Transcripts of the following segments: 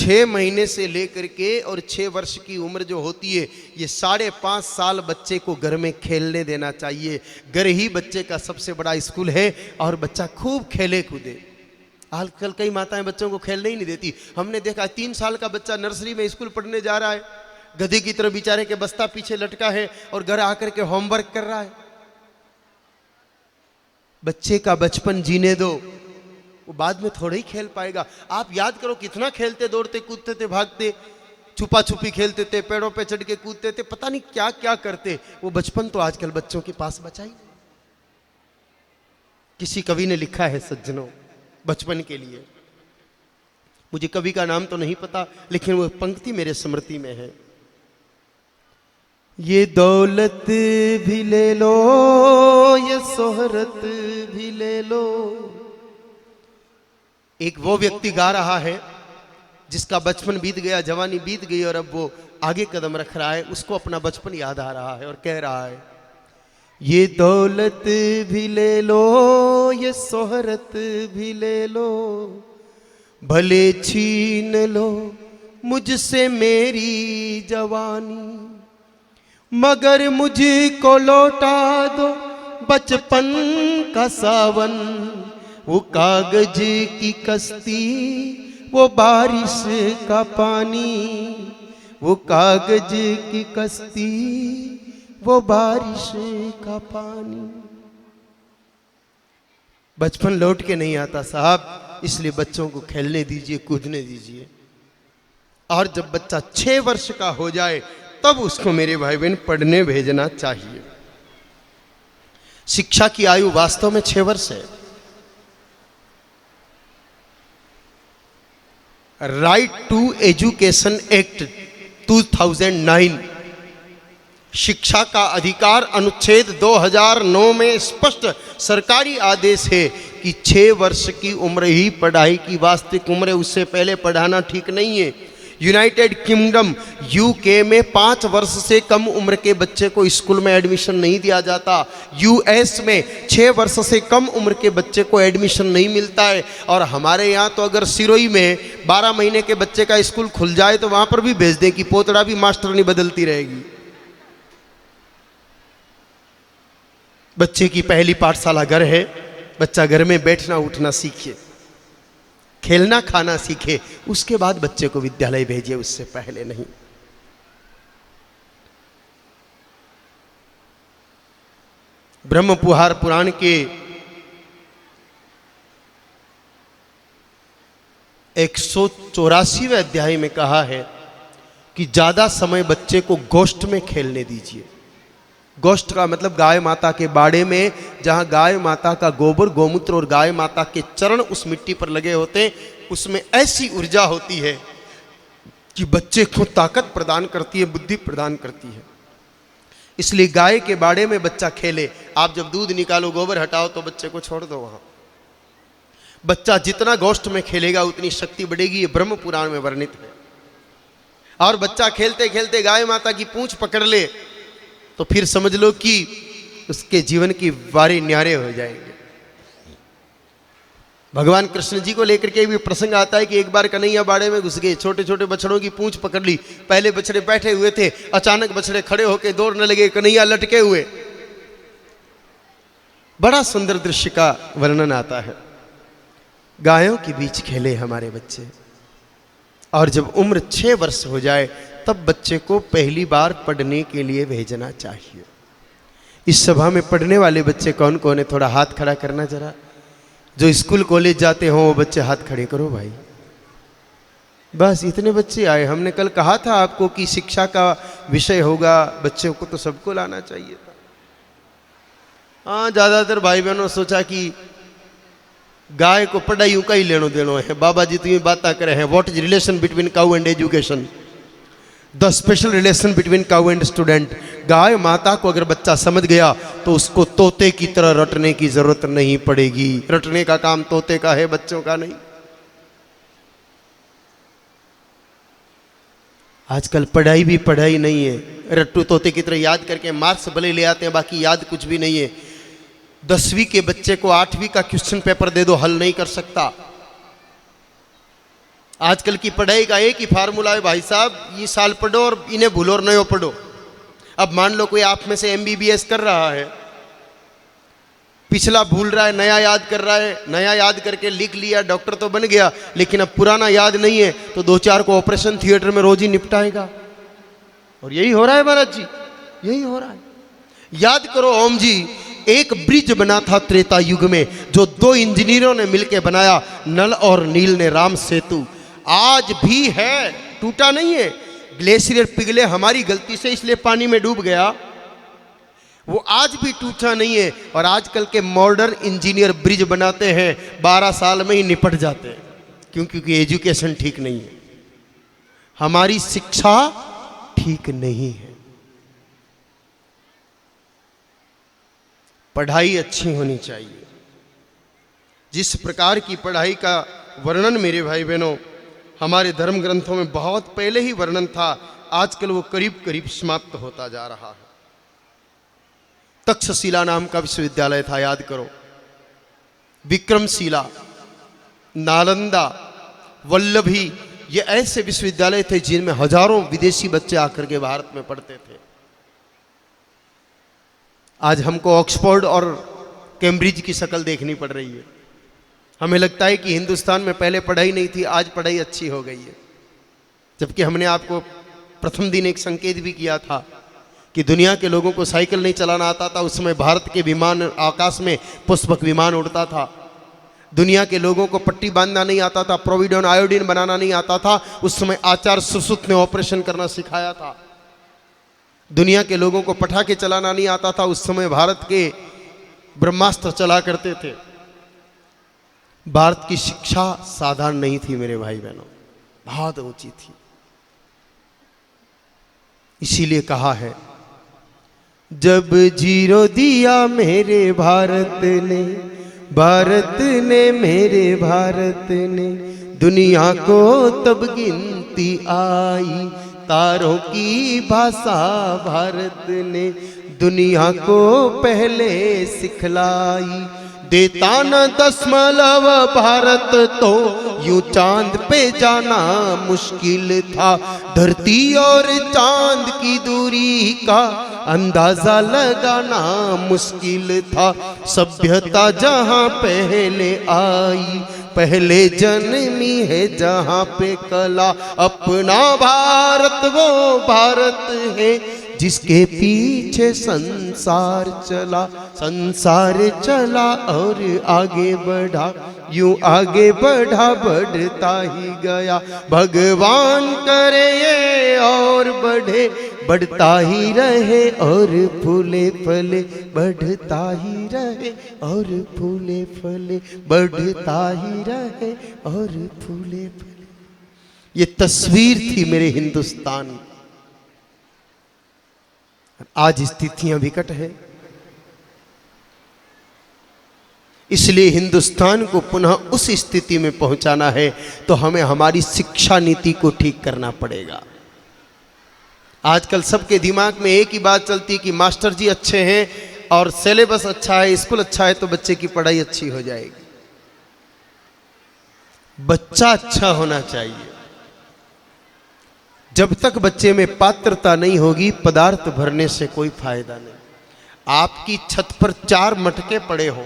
6 महीने से लेकर के और 6 वर्ष की उम्र जो होती है, ये 5.5 साल बच्चे को घर में खेलने देना चाहिए। घर ही बच्चे का सबसे बड़ा स्कूल है और बच्चा खूब खेले कूदे। आजकल कई माताएं बच्चों को खेलने ही नहीं देती। हमने देखा 3 साल का बच्चा नर्सरी में स्कूल पढ़ने जा रहा है, गधे की तरह बेचारे के बस्ता पीछे लटका है और घर आकर के होमवर्क कर रहा है। बच्चे का बचपन जीने दो, वो बाद में थोड़ा ही खेल पाएगा। आप याद करो कितना खेलते, दौड़ते, कूदते थे, भागते, छुपा छुपी खेलते थे, पेड़ों पे चढ़ के कूदते थे, पता नहीं क्या क्या करते। वो बचपन तो आजकल बच्चों के पास बचा ही नहीं। किसी कवि ने लिखा है सज्जनों बचपन के लिए, मुझे कवि का नाम तो नहीं पता, लेकिन वो पंक्ति मेरे स्मृति में है। ये दौलत भी ले लो, ये शोहरत भी ले लो। एक वो व्यक्ति गा रहा है जिसका बचपन बीत गया, जवानी बीत गई और अब वो आगे कदम रख रहा है, उसको अपना बचपन याद आ रहा है और कह रहा है, ये दौलत भी ले लो, ये शोहरत भी ले लो, भले छीन लो मुझसे मेरी जवानी, मगर मुझको लौटा दो बचपन का सावन, वो कागज की कश्ती, वो बारिश का पानी, वो कागज की कश्ती, वो बारिश का पानी। बचपन लौट के नहीं आता साहब, इसलिए बच्चों को खेलने दीजिए, कूदने दीजिए। और जब बच्चा 6 वर्ष का हो जाए तब उसको मेरे भाई बहन पढ़ने भेजना चाहिए। शिक्षा की आयु वास्तव में 6 वर्ष है। राइट टू एजुकेशन एक्ट 2009, शिक्षा का अधिकार अनुच्छेद 2009 में स्पष्ट सरकारी आदेश है कि 6 वर्ष की उम्र ही पढ़ाई की वास्तविक उम्र है, उससे पहले पढ़ाना ठीक नहीं है। यूनाइटेड किंगडम यूके में 5 वर्ष से कम उम्र के बच्चे को स्कूल में एडमिशन नहीं दिया जाता। यूएस में 6 वर्ष से कम उम्र के बच्चे को एडमिशन नहीं मिलता है। और हमारे यहाँ तो अगर सिरोही में 12 महीने के बच्चे का स्कूल खुल जाए तो वहाँ पर भी भेज दें कि पोतड़ा भी मास्टर नहीं बदलती रहेगी। बच्चे की पहली पाठशाला घर है। बच्चा घर में बैठना उठना सीखे, खेलना खाना सीखे, उसके बाद बच्चे को विद्यालय भेजिए, उससे पहले नहीं। ब्रह्मपुहार पुराण के 184वें अध्याय में कहा है कि ज्यादा समय बच्चे को गोष्ठ में खेलने दीजिए। गोष्ठ का मतलब गाय माता के बाड़े में, जहां गाय माता का गोबर गोमूत्र और गाय माता के चरण उस मिट्टी पर लगे होते हैं, उसमें ऐसी ऊर्जा होती है कि बच्चे को ताकत प्रदान करती है, बुद्धि प्रदान करती है। इसलिए गाय के बाड़े में बच्चा खेले। आप जब दूध निकालो, गोबर हटाओ तो बच्चे को छोड़ दो वहां। बच्चा जितना गोष्ठ में खेलेगा उतनी शक्ति बढ़ेगी, ये ब्रह्म पुराण में वर्णित है। और बच्चा खेलते खेलते गाय माता की पूंछ पकड़ ले तो फिर समझ लो कि उसके जीवन की वारे न्यारे हो जाएंगे। भगवान कृष्ण जी को लेकर के भी प्रसंग आता है कि एक बार कन्हैया बाड़े में घुस गए, छोटे छोटे बछड़ों की पूंछ पकड़ ली। पहले बछड़े बैठे हुए थे, अचानक बछड़े खड़े होकर दौड़ने लगे, कन्हैया लटके हुए। बड़ा सुंदर दृश्य का वर्णन आता है। गायों के बीच खेले हमारे बच्चे। और जब उम्र 6 वर्ष हो जाए तब बच्चे को पहली बार पढ़ने के लिए भेजना चाहिए। इस सभा में पढ़ने वाले बच्चे कौन कौन है? थोड़ा हाथ खड़ा करना जरा। जो स्कूल कॉलेज जाते हो वो बच्चे हाथ खड़े करो भाई। बस इतने बच्चे आए। हमने कल कहा था आपको कि शिक्षा का विषय होगा, बच्चों को तो सबको लाना चाहिए था। हाँ, ज़्यादातर भाई बहनों सोचा कि गाय को पढ़ाई का ही लेनो देनो है। बाबा जी तुम्हें बातें करे हैं, what is relation between cow and education, the special relation between cow and student. गाय माता को अगर बच्चा समझ गया तो उसको तोते की तरह रटने की जरूरत नहीं पड़ेगी। रटने का काम तोते का है, बच्चों का नहीं। आजकल पढ़ाई भी पढ़ाई नहीं है, रट्टू तोते की तरह याद करके मार्क्स भले ले आते हैं, बाकी याद कुछ भी नहीं है। 10वीं के बच्चे को 8वीं का क्वेश्चन पेपर दे दो, हल नहीं कर सकता। आजकल की पढ़ाई का एक ही फार्मूला है भाई साहब, ये साल पढ़ो और इन्हें भूलो और नयो पढ़ो। अब मान लो कोई आप में से MBBS कर रहा है, पिछला भूल रहा है, नया याद कर रहा है, नया याद करके लिख लिया, डॉक्टर तो बन गया, लेकिन अब पुराना याद नहीं है, तो 2-4 को ऑपरेशन थिएटर में रोज ही निपटाएगा। और यही हो रहा है महाराज जी, यही हो रहा है। याद करो ओम जी, एक ब्रिज बना था त्रेता युग में, जो 2 इंजीनियरों ने मिलकर बनाया, नल और नील ने राम सेतु। आज भी है, टूटा नहीं है। ग्लेशियर पिघले हमारी गलती से, इसलिए पानी में डूब गया, वो आज भी टूटा नहीं है। और आजकल के मॉडर्न इंजीनियर ब्रिज बनाते हैं, 12 साल में ही निपट जाते हैं। क्यों? क्योंकि एजुकेशन ठीक नहीं है, हमारी शिक्षा ठीक नहीं है। पढ़ाई अच्छी होनी चाहिए। जिस प्रकार की पढ़ाई का वर्णन मेरे भाई बहनों हमारे धर्म ग्रंथों में बहुत पहले ही वर्णन था, आजकल वो करीब करीब समाप्त होता जा रहा है। तक्षशिला नाम का विश्वविद्यालय था, याद करो। विक्रमशिला, नालंदा, वल्लभी, ये ऐसे विश्वविद्यालय थे जिनमें हजारों विदेशी बच्चे आकर के भारत में पढ़ते थे। आज हमको ऑक्सफोर्ड और कैम्ब्रिज की शक्ल देखनी पड़ रही है। हमें लगता है कि हिंदुस्तान में पहले पढ़ाई नहीं थी, आज पढ़ाई अच्छी हो गई है। जबकि हमने आपको प्रथम दिन एक संकेत भी किया था कि दुनिया के लोगों को साइकिल नहीं चलाना आता था, उस समय भारत के विमान आकाश में पुष्पक विमान उड़ता था। दुनिया के लोगों को पट्टी बांधना नहीं आता था, प्रोविडोन आयोडीन बनाना नहीं आता था, उस समय आचार्य सुश्रुत ने ऑपरेशन करना सिखाया था। दुनिया के लोगों को पटाखे चलाना नहीं आता था, उस समय भारत के ब्रह्मास्त्र चला करते थे। भारत की शिक्षा साधारण नहीं थी मेरे भाई बहनों, बहुत ऊंची थी। इसीलिए कहा है, जब जीरो दिया मेरे भारत ने, भारत ने मेरे भारत ने, दुनिया को तब गिनती आई, तारों की भाषा भारत ने दुनिया को पहले सिखलाई। देता न दशमलव भारत तो यूं चांद पे जाना मुश्किल था, धरती और चांद की दूरी का अंदाजा लगाना मुश्किल था। सभ्यता जहां पहले आई, पहले जन्मी है जहां पे कला, अपना भारत वो भारत है जिसके पीछे संसार चला। संसार चला और आगे बढ़ा, यूं आगे बढ़ा बढ़ता ही गया। भगवान करे ये और बढ़े, बढ़ता ही रहे और फूले फले, बढ़ता ही रहे और फूले फले, बढ़ता ही रहे और फूले फले। ये तस्वीर थी मेरे हिंदुस्तान की। आज स्थितियां विकट है, इसलिए हिंदुस्तान को पुनः उस स्थिति में पहुंचाना है तो हमें हमारी शिक्षा नीति को ठीक करना पड़ेगा। आजकल सबके दिमाग में एक ही बात चलती है कि मास्टर जी अच्छे हैं और सिलेबस अच्छा है, स्कूल अच्छा है तो बच्चे की पढ़ाई अच्छी हो जाएगी। बच्चा अच्छा होना चाहिए। जब तक बच्चे में पात्रता नहीं होगी, पदार्थ भरने से कोई फायदा नहीं। आपकी छत पर 4 मटके पड़े हो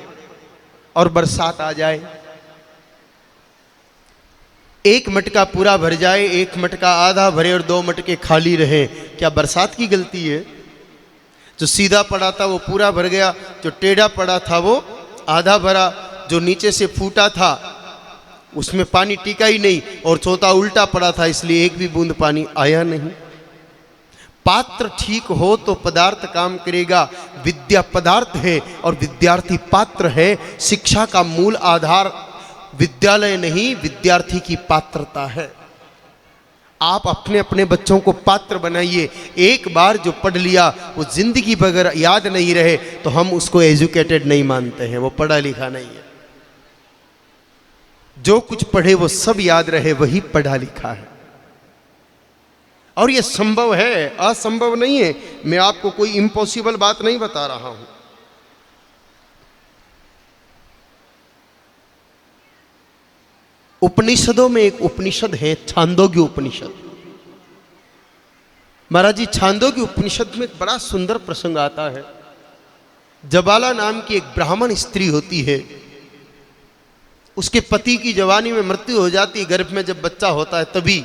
और बरसात आ जाए, एक मटका पूरा भर जाए, एक मटका आधा भरे और 2 मटके खाली रहे, क्या बरसात की गलती है? जो सीधा पड़ा था वो पूरा भर गया, जो टेढ़ा पड़ा था वो आधा भरा, जो नीचे से फूटा था उसमें पानी टिका ही नहीं, और चौथा उल्टा पड़ा था इसलिए एक भी बूंद पानी आया नहीं। पात्र ठीक हो तो पदार्थ काम करेगा। विद्या पदार्थ है और विद्यार्थी पात्र है। शिक्षा का मूल आधार विद्यालय नहीं, विद्यार्थी की पात्रता है। आप अपने अपने बच्चों को पात्र बनाइए। एक बार जो पढ़ लिया वो जिंदगी बगैर याद नहीं रहे तो हम उसको एजुकेटेड नहीं मानते हैं, वो पढ़ा लिखा नहीं है। जो कुछ पढ़े वो सब याद रहे, वही पढ़ा लिखा है। और ये संभव है, असंभव नहीं है। मैं आपको कोई इम्पॉसिबल बात नहीं बता रहा हूं। उपनिषदों में एक उपनिषद है छांदोग्य उपनिषद। महाराज जी, छांदोग्य उपनिषद में एक बड़ा सुंदर प्रसंग आता है। जबाला नाम की एक ब्राह्मण स्त्री होती है, उसके पति की जवानी में मृत्यु हो जाती है। गर्भ में जब बच्चा होता है तभी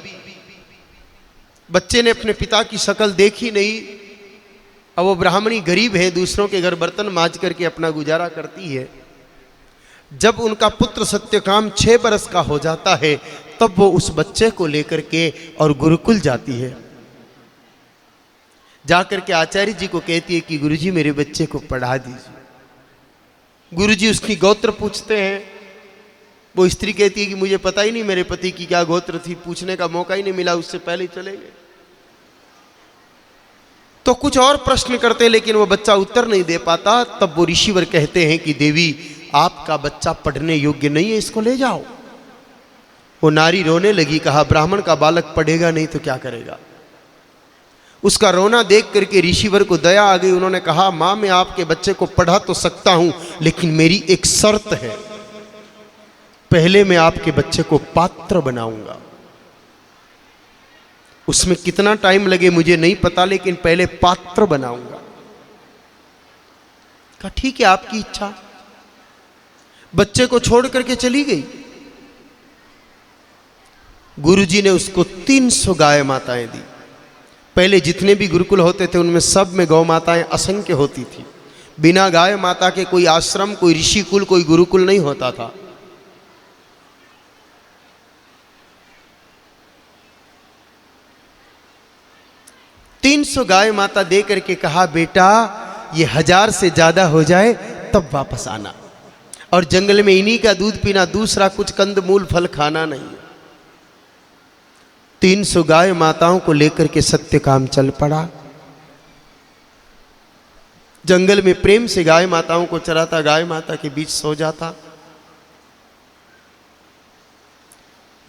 बच्चे ने अपने पिता की शक्ल देखी नहीं। अब वो ब्राह्मणी गरीब है, दूसरों के घर बर्तन मांज करके अपना गुजारा करती है। जब उनका पुत्र सत्यकाम 6 बरस का हो जाता है तब वो उस बच्चे को लेकर के और गुरुकुल जाती है। जाकर के आचार्य जी को कहती है कि गुरुजी मेरे बच्चे को पढ़ा दीजिए। गुरुजी उसकी गोत्र पूछते हैं। वो स्त्री कहती है कि मुझे पता ही नहीं मेरे पति की क्या गोत्र थी, पूछने का मौका ही नहीं मिला, उससे पहले ही चले गए। तो कुछ और प्रश्न करते हैं लेकिन वो बच्चा उत्तर नहीं दे पाता। तब वो ऋषिवर कहते हैं कि देवी आपका बच्चा पढ़ने योग्य नहीं है, इसको ले जाओ। वो नारी रोने लगी, कहा ब्राह्मण का बालक पढ़ेगा नहीं तो क्या करेगा। उसका रोना देख करके ऋषिवर को दया आ गई। उन्होंने कहा मां मैं आपके बच्चे को पढ़ा तो सकता हूं लेकिन मेरी एक शर्त है, पहले मैं आपके बच्चे को पात्र बनाऊंगा। उसमें कितना टाइम लगे मुझे नहीं पता, लेकिन पहले पात्र बनाऊंगा। कहा ठीक है आपकी इच्छा। बच्चे को छोड़ करके चली गई। गुरुजी ने उसको 300 गाय माताएं दी। पहले जितने भी गुरुकुल होते थे उनमें सब में गौ माताएं असंख्य होती थी। बिना गाय माता के कोई आश्रम, कोई ऋषिकुल, कोई गुरुकुल नहीं होता था। तीन 300 गाय माता दे करके कहा बेटा ये 1000 से ज्यादा हो जाए तब वापस आना, और जंगल में इन्हीं का दूध पीना, दूसरा कुछ कंद मूल फल खाना नहीं। 300 गाय माताओं को लेकर के सत्यकाम चल पड़ा। जंगल में प्रेम से गाय माताओं को चराता, गाय माता के बीच सो जाता।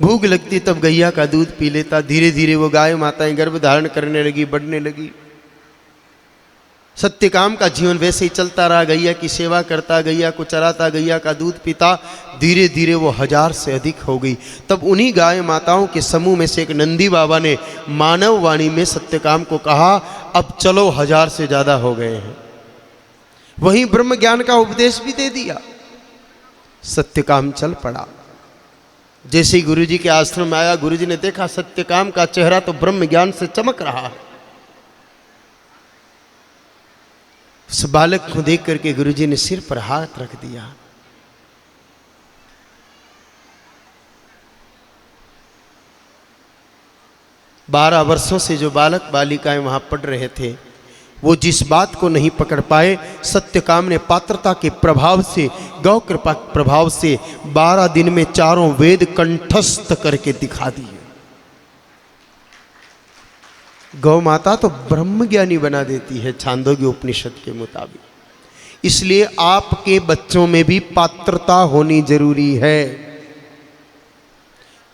भूख लगती तब गैया का दूध पी लेता। धीरे धीरे वो गाय माताएं गर्भ धारण करने लगी, बढ़ने लगी। सत्यकाम का जीवन वैसे ही चलता रहा। गैया की सेवा करता, गैया को चराता, गैया का दूध पीता। धीरे धीरे वो 1000 से अधिक हो गई। तब उन्हीं गाय माताओं के समूह में से एक नंदी बाबा ने मानव वाणी में सत्यकाम को कहा अब चलो 1000 से ज्यादा हो गए हैं। वहीं ब्रह्म ज्ञान का उपदेश भी दे दिया। सत्यकाम चल पड़ा। जैसे ही गुरुजी के आश्रम में आया, गुरुजी ने देखा सत्यकाम का चेहरा तो ब्रह्म ज्ञान से चमक रहा है। उस बालक को देख करके गुरुजी ने सिर पर हाथ रख दिया। बारह वर्षों से जो बालक बालिकाएं वहां पढ़ रहे थे, वो जिस बात को नहीं पकड़ पाए, सत्यकाम ने पात्रता के प्रभाव से, गौ कृपा के प्रभाव से 12 दिन में 4 वेद कंठस्थ करके दिखा दिए। गौ माता तो ब्रह्मज्ञानी बना देती है छांदोग्य उपनिषद के मुताबिक। इसलिए आपके बच्चों में भी पात्रता होनी जरूरी है।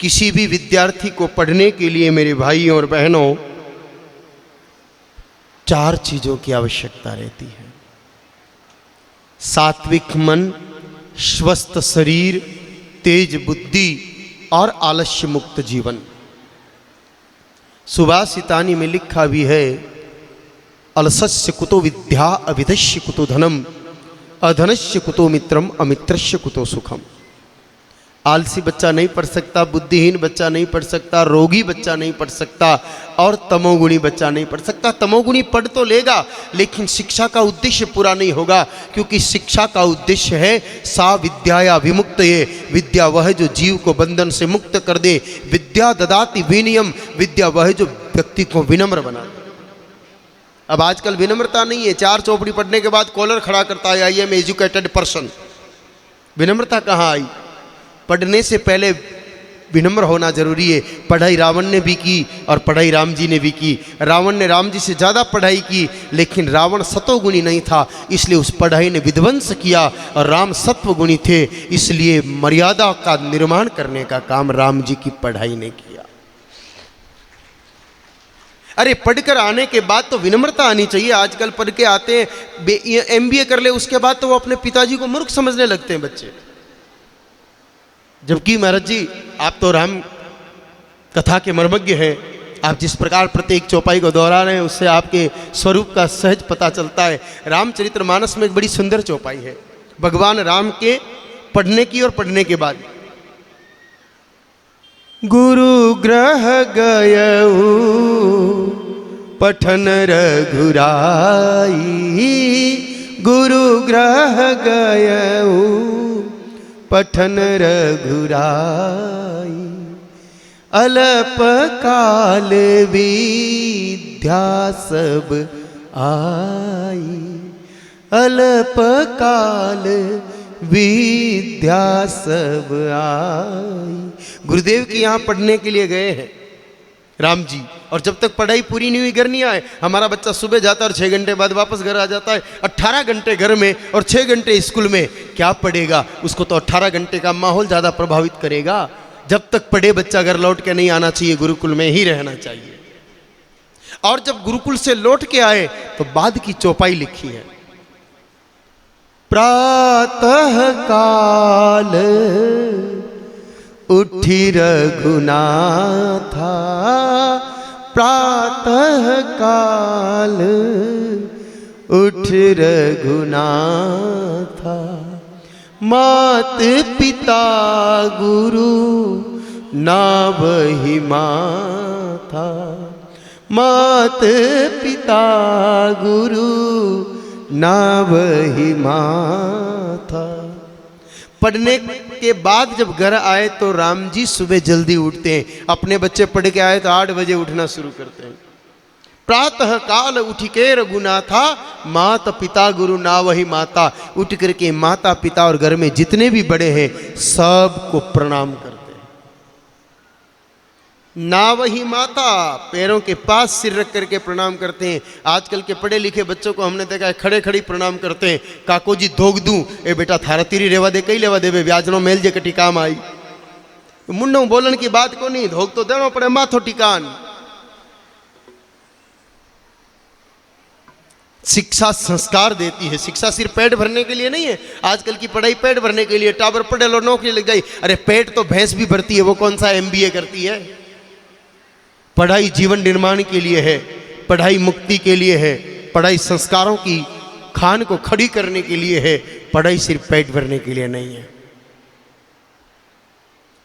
किसी भी विद्यार्थी को पढ़ने के लिए मेरे भाइयों और बहनों 4 चीजों की आवश्यकता रहती है। सात्विक मन, स्वस्थ शरीर, तेज बुद्धि और आलस्य मुक्त जीवन। सुभाषितानी में लिखा भी है, अलसस्य कुतो विद्या अविधस्य कुतो धनम, अधनस्य कुतो मित्रम अमित्रस्य कुतो सुखम। आलसी बच्चा नहीं पढ़ सकता, बुद्धिहीन बच्चा नहीं पढ़ सकता, रोगी बच्चा नहीं पढ़ सकता और तमोगुणी बच्चा नहीं पढ़ सकता। तमोगुणी पढ़ तो लेगा लेकिन शिक्षा का उद्देश्य पूरा नहीं होगा, क्योंकि शिक्षा का उद्देश्य है सा विद्याया विमुक्तये, विद्या वह जो जीव को बंधन से मुक्त कर दे। विद्या ददाति विनियम, विद्या वह जो व्यक्ति को विनम्र बना दे। अब आजकल विनम्रता नहीं है। 4 चौपड़ी पढ़ने के बाद कॉलर खड़ा करता है, आई एम एजुकेटेड पर्सन। विनम्रता कहाँ आई? पढ़ने से पहले विनम्र होना जरूरी है। पढ़ाई रावण ने भी की और पढ़ाई राम जी ने भी की। रावण ने राम जी से ज़्यादा पढ़ाई की, लेकिन रावण सतोगुणी नहीं था, इसलिए उस पढ़ाई ने विध्वंस किया, और राम सत्वगुणी थे, इसलिए मर्यादा का निर्माण करने का काम राम जी की पढ़ाई ने किया। अरे पढ़कर आने के बाद तो विनम्रता आनी चाहिए। आजकल पढ़ के आते हैं, MBA कर ले, उसके बाद तो वो अपने पिताजी को मूर्ख समझने लगते हैं बच्चे। जबकि महाराज जी आप तो राम कथा के मर्मज्ञ हैं, आप जिस प्रकार प्रत्येक चौपाई को दोहरा रहे हैं उससे आपके स्वरूप का सहज पता चलता है। रामचरितमानस में एक बड़ी सुंदर चौपाई है भगवान राम के पढ़ने की और पढ़ने के बाद। गुरु ग्रह गयऊ पठन रघुराई, गुरु ग्रह गयऊ पठन रघुराई, अल्प काल विद्या सब आई, अल्प काल विद्या सब आई। गुरुदेव के यहाँ पढ़ने के लिए गए हैं राम जी, और जब तक पढ़ाई पूरी नहीं हुई घर नहीं आए। हमारा बच्चा सुबह जाता है और 6 घंटे बाद वापस घर आ जाता है। 18 घंटे घर में और 6 घंटे स्कूल में, क्या पढ़ेगा? उसको तो 18 घंटे का माहौल ज़्यादा प्रभावित करेगा। जब तक पढ़े बच्चा घर लौट के नहीं आना चाहिए, गुरुकुल में ही रहना चाहिए। और जब गुरुकुल से लौट के आए तो बाद की चौपाई लिखी है। प्रातः काल उठी रघुनाथा, प्रातः काल उठ रघुनाथा, मात पिता गुरु नावहि माथा, मात पिता गुरु नावहि माथा। पढ़ने के बाद जब घर आए तो राम जी सुबह जल्दी उठते हैं। अपने बच्चे पढ़ के आए तो 8 बजे उठना शुरू करते हैं। प्रातः काल उठ के रघुनाथा, माता पिता गुरु नावहि माता। उठ करके माता पिता और घर में जितने भी बड़े हैं सबको प्रणाम करते हैं। नावहि माता, पैरों के पास सिर रख करके प्रणाम करते हैं। आजकल के पढ़े लिखे बच्चों को हमने देखा है खड़े खड़ी प्रणाम करते हैं। काको जी धोग दूं, ए बेटा थारा तीरी रेवा दे, कई लेवा देवे ब्याजनो मेल जे कटी काम आई। मुंडों बोलन की बात को नहीं, धोग तो देना पड़े माथो टिकान। शिक्षा संस्कार देती है। शिक्षा सिर्फ पेट भरने के लिए नहीं है। आजकल की पढ़ाई पेट भरने के लिए, टावर पढ़े लो नौकरी लग जाए। अरे पेट तो भैंस भी भरती है, वो कौन सा MBA करती है? पढ़ाई जीवन निर्माण के लिए है, पढ़ाई मुक्ति के लिए है, पढ़ाई संस्कारों की खान को खड़ी करने के लिए है। पढ़ाई सिर्फ पेट भरने के लिए नहीं है।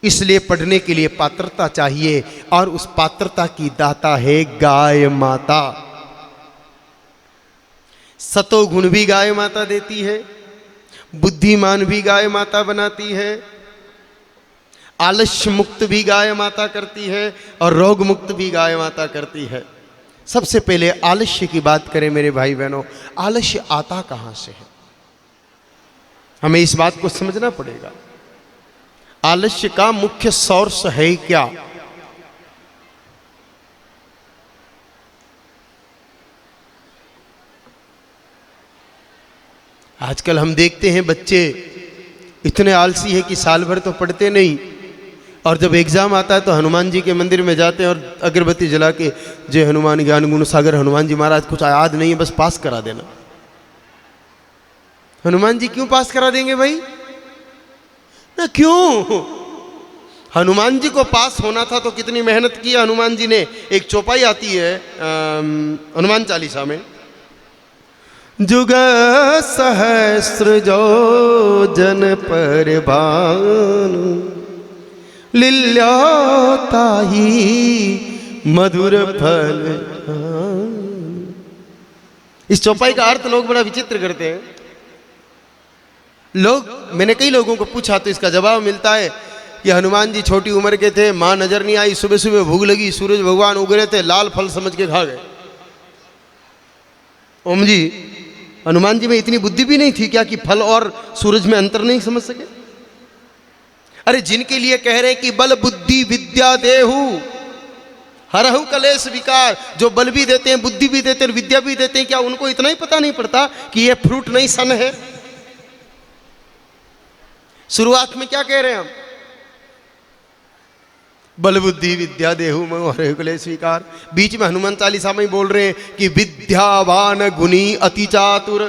इसलिए पढ़ने के लिए पात्रता चाहिए, और उस पात्रता की दाता है गाय माता। सतोगुण भी गाय माता देती है, बुद्धिमान भी गाय माता बनाती है, आलस्य मुक्त भी गाय माता करती है, और रोग मुक्त भी गाय माता करती है। सबसे पहले आलस्य की बात करें मेरे भाई बहनों, आलस्य आता कहां से है? हमें इस बात को समझना पड़ेगा। आलस्य का मुख्य सोर्स है क्या? आजकल हम देखते हैं बच्चे इतने आलसी है कि साल भर तो पढ़ते नहीं, और जब एग्जाम आता है तो हनुमान जी के मंदिर में जाते हैं और अगरबत्ती जला के जय हनुमान ज्ञान गुण सागर हनुमान जी महाराज, कुछ याद नहीं है बस पास करा देना। हनुमान जी क्यों पास करा देंगे भाई? ना क्यों? हनुमान जी को पास होना था तो कितनी मेहनत की हनुमान जी ने। एक चौपाई आती है हनुमान चालीसा में, जुग सहस्र जो जन पर भानु, लील्योताहि मधुर फल। इस चौपाई का अर्थ लोग बड़ा विचित्र करते हैं। मैंने कई लोगों को पूछा तो इसका जवाब मिलता है कि हनुमान जी छोटी उम्र के थे, मां नजर नहीं आई, सुबह सुबह भूख लगी, सूरज भगवान उग रहे थे, लाल फल समझ के खा गए। ओम जी, हनुमान जी में इतनी बुद्धि भी नहीं थी क्या कि फल और सूरज में अंतर नहीं समझ सके? अरे जिनके लिए कह रहे हैं कि बल बुद्धि विद्या देहु हरहु कलेश विकार, जो बल भी देते हैं, बुद्धि भी देते हैं, विद्या भी देते हैं, क्या उनको इतना ही पता नहीं पड़ता कि ये फ्रूट नहीं सन है? शुरुआत में क्या कह रहे हैं हम? बल बुद्धि विद्या देहु हरहु कलेश विकार। बीच में हनुमान चालीसा में ही बोल रहे हैं कि विद्यावान गुणी अति चातुर,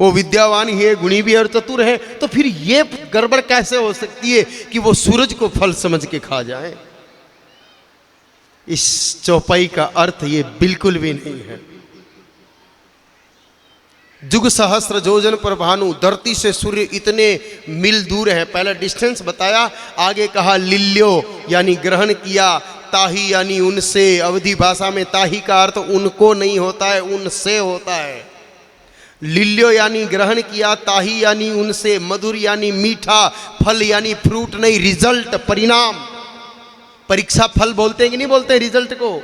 वो विद्यावान ही है, गुणी भी है और चतुर है, तो फिर ये गड़बड़ कैसे हो सकती है कि वो सूरज को फल समझ के खा जाए? इस चौपाई का अर्थ ये बिल्कुल भी नहीं है। जुग सहस्त्र जोजन पर भानु, धरती से सूर्य इतने मील दूर है। पहले डिस्टेंस बताया, आगे कहा लिल्यो यानी ग्रहण किया, ताही यानी उनसे। अवधी भाषा में ताही का अर्थ उनको नहीं होता है, उनसे होता है। लिल्यो यानी ग्रहण किया, ताही यानी उनसे, मधुर यानी मीठा, फल यानी फ्रूट नहीं, रिजल्ट परिणाम। परीक्षा फल बोलते हैं कि नहीं बोलते हैं रिजल्ट को?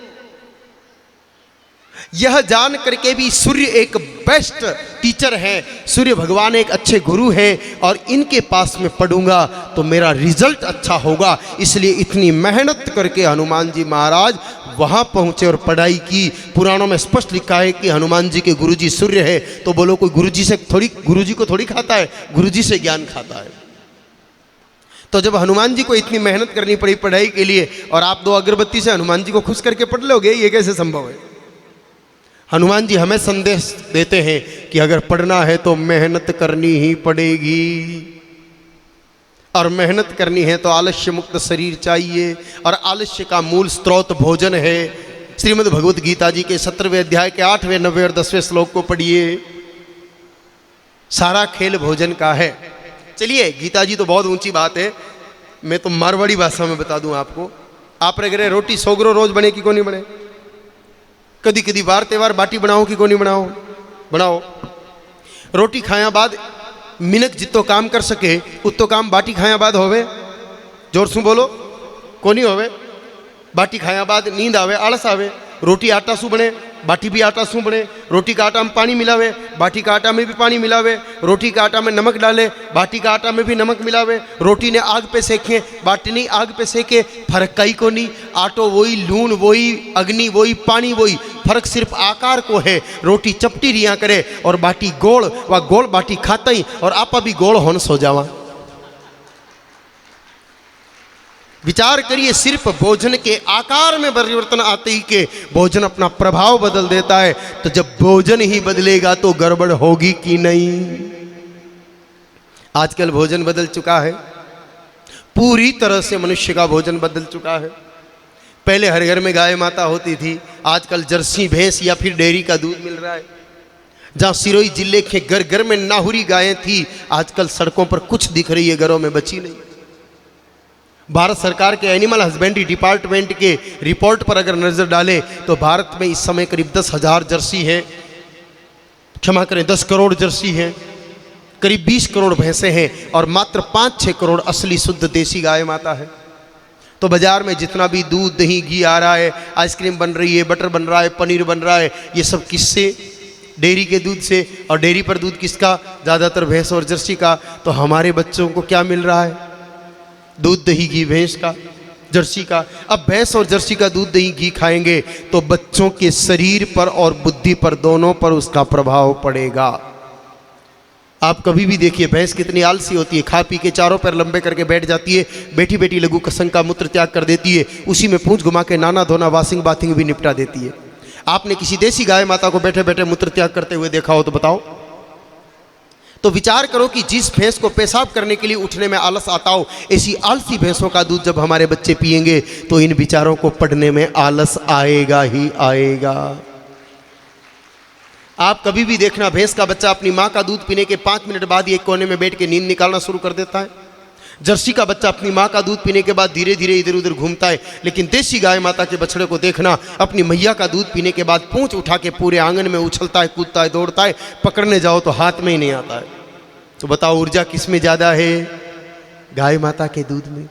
यह जान करके भी सूर्य एक बेस्ट टीचर है, सूर्य भगवान एक अच्छे गुरु है, और इनके पास में पढ़ूंगा तो मेरा रिजल्ट अच्छा होगा। इसलिए इतनी मेहनत करके हनुमान जी महाराज वहां पहुंचे और पढ़ाई की। पुराणों में स्पष्ट लिखा है कि हनुमान जी के गुरुजी सूर्य है। तो बोलो, कोई गुरुजी को थोड़ी खाता है, गुरुजी से ज्ञान खाता है। तो जब हनुमान जी को इतनी मेहनत करनी पड़ी पढ़ाई के लिए, और आप 2 अगरबत्ती से हनुमान जी को खुश करके पढ़ लोगे, ये कैसे संभव है? हनुमान जी हमें संदेश देते हैं कि अगर पढ़ना है तो मेहनत करनी ही पड़ेगी, और मेहनत करनी है तो आलस्य मुक्त शरीर चाहिए, और आलस्य का मूल स्रोत भोजन है। श्रीमद् भगवत गीता जी के 17वें अध्याय के 8वें, 9वें और 10वें श्लोक को पढ़िए। सारा खेल भोजन का है। चलिए, गीता जी तो बहुत ऊंची बात है, मैं तो मारवाड़ी भाषा में बता दूं आपको। आप रगरे रोटी सोगरो रोज बने की को नहीं बने? कदी कदी बार त्यौहार बाटी बनाओ कि को नहीं बनाओ? बनाओ। रोटी खाया बाद मिनक जितो काम कर सके उतो काम बाटी खाया बाद होवे। जोर सु बोलो, को नहीं होवे। बाटी खाया बाद नींद आवे, आलस आवे। रोटी आटा शू बने, बाटी भी आटा शू बने। रोटी का आटा में पानी मिलावे, बाटी का आटा में भी पानी मिलावे। रोटी का आटा में नमक डाले, बाटी का आटा में भी नमक मिलावे। रोटी ने आग पे सेके, बाटी ने आग पे सेके, फर्क कई को नहीं। आटो वही, लून वही, अग्नि वही, पानी वही, फर्क सिर्फ आकार को है। रोटी चपटी रिया करे और बाटी गोल, व गोल बाटी खाता ही और आपा भी गोल होन सो जावा। विचार करिए, सिर्फ भोजन के आकार में परिवर्तन आते ही के भोजन अपना प्रभाव बदल देता है। तो जब भोजन ही बदलेगा तो गड़बड़ होगी कि नहीं? आजकल भोजन बदल चुका है, पूरी तरह से मनुष्य का भोजन बदल चुका है। पहले हर घर में गाय माता होती थी, आजकल जर्सी भैंस या फिर डेयरी का दूध मिल रहा है। जहाँ सिरोही जिले के घर घर में नाहुरी गायें थी, आजकल सड़कों पर कुछ दिख रही है, घरों में बची नहीं। भारत सरकार के एनिमल हस्बेंड्री डिपार्टमेंट के रिपोर्ट पर अगर नज़र डालें तो भारत में इस समय करीब 10,000 जर्सी है, क्षमा करें 10 करोड़ जर्सी हैं, करीब 20 करोड़ भैंसें हैं, और मात्र 5-6 करोड़ असली शुद्ध देसी गाय माता है। तो बाजार में जितना भी दूध, दही, घी आ रहा है, आइसक्रीम बन रही है, बटर बन रहा है, पनीर बन रहा है, ये सब किससे? डेयरी के दूध से। और डेयरी पर दूध किसका? ज़्यादातर भैंस और जर्सी का। तो हमारे बच्चों को क्या मिल रहा है? दूध, दही, घी भैंस का, जर्सी का। अब भैंस और जर्सी का दूध, दही, घी खाएंगे तो बच्चों के शरीर पर और बुद्धि पर, दोनों पर उसका प्रभाव पड़ेगा। आप कभी भी देखिए भैंस कितनी आलसी होती है, खा पी के चारों पैर लंबे करके बैठ जाती है, बैठी बैठी लघु कसंग का मूत्र त्याग कर देती है, उसी में पूंछ घुमा के नाना धोना वाशिंग बाथिंग भी निपटा देती है। आपने किसी देसी गाय माता को बैठे बैठे मूत्र त्याग करते हुए देखा हो तो बताओ? तो विचार करो कि जिस भैंस को पेशाब करने के लिए उठने में आलस आता हो, ऐसी आलसी भैंसों का दूध जब हमारे बच्चे पिएंगे तो इन विचारों को पढ़ने में आलस आएगा ही आएगा। आप कभी भी देखना, भैंस का बच्चा अपनी माँ का दूध पीने के 5 मिनट बाद ही एक कोने में बैठ के नींद निकालना शुरू कर देता है। जर्सी का बच्चा अपनी माँ का दूध पीने के बाद धीरे धीरे इधर उधर घूमता है। लेकिन देसी गाय माता के बछड़े को देखना, अपनी मैया का दूध पीने के बाद पूंछ उठा के पूरे आंगन में उछलता है, कूदता है, दौड़ता है, पकड़ने जाओ तो हाथ में ही नहीं आता है। तो बताओ ऊर्जा किस में ज़्यादा है? गाय माता के दूध में।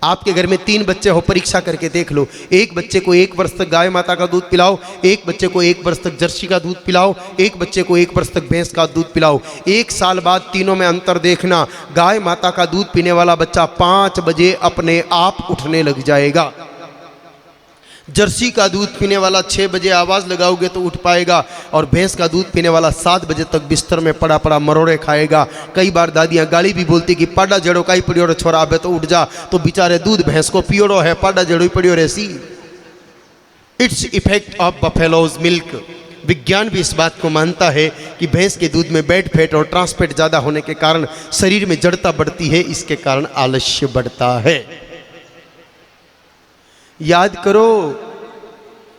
आपके घर में 3 बच्चे हो, परीक्षा करके देख लो। एक बच्चे को 1 वर्ष तक गाय माता का दूध पिलाओ, एक बच्चे को 1 वर्ष तक जर्सी का दूध पिलाओ, एक बच्चे को 1 वर्ष तक भैंस का दूध पिलाओ। 1 साल बाद तीनों में अंतर देखना। गाय माता का दूध पीने वाला बच्चा 5 बजे अपने आप उठने लग जाएगा। जर्सी का दूध पीने वाला 6 बजे आवाज़ लगाओगे तो उठ पाएगा, और भैंस का दूध पीने वाला 7 बजे तक बिस्तर में पड़ा पड़ा मरोड़े खाएगा। कई बार दादियाँ गाली भी बोलती कि पाडा जड़ो का ही पड़ियो छोरा, अब तो उठ जा। तो बेचारे दूध भैंस को पियोड़ो है, पाडा जड़ो ही पड़ियो रे सी। It's effect of buffalo's milk. विज्ञान भी इस बात को मानता है कि भैंस के दूध में बैड फैट और ट्रांस फैट ज़्यादा होने के कारण शरीर में जड़ता बढ़ती है, इसके कारण आलस्य बढ़ता है। याद करो,